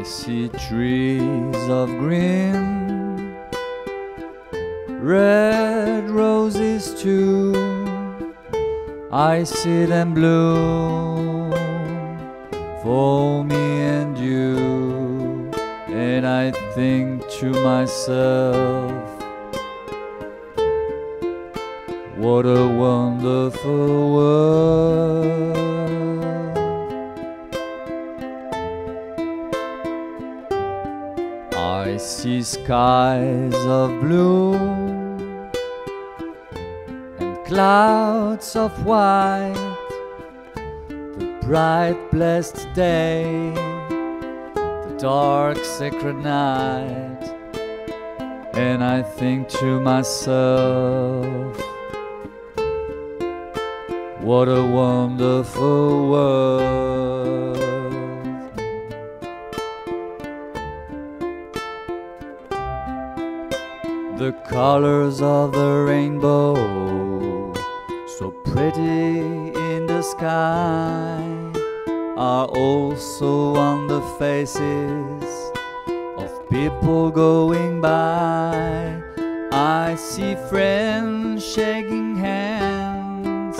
see trees of green, red roses too. I see them bloom for me and you, and I think to myself, what a wonderful world. I see skies of blue and clouds of white, the bright blessed day, the dark sacred night, and I think to myself, what a wonderful world. The colors of the rainbow, so pretty in the sky, are also on the faces of people going by. I see friends shaking hands,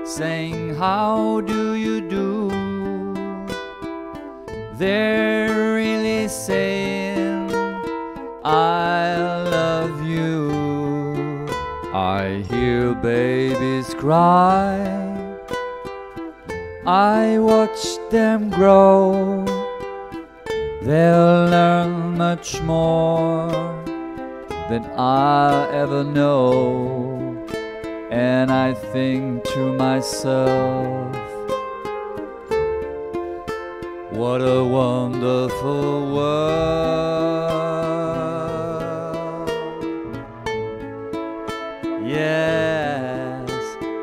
saying, how do you do? They're really saying, I love you. I hear babies cry, I watch them grow. They'll learn much more than I'll ever know, and I think to myself, what a wonderful world. Yes,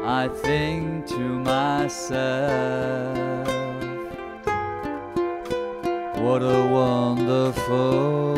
I think to myself, what a wonderful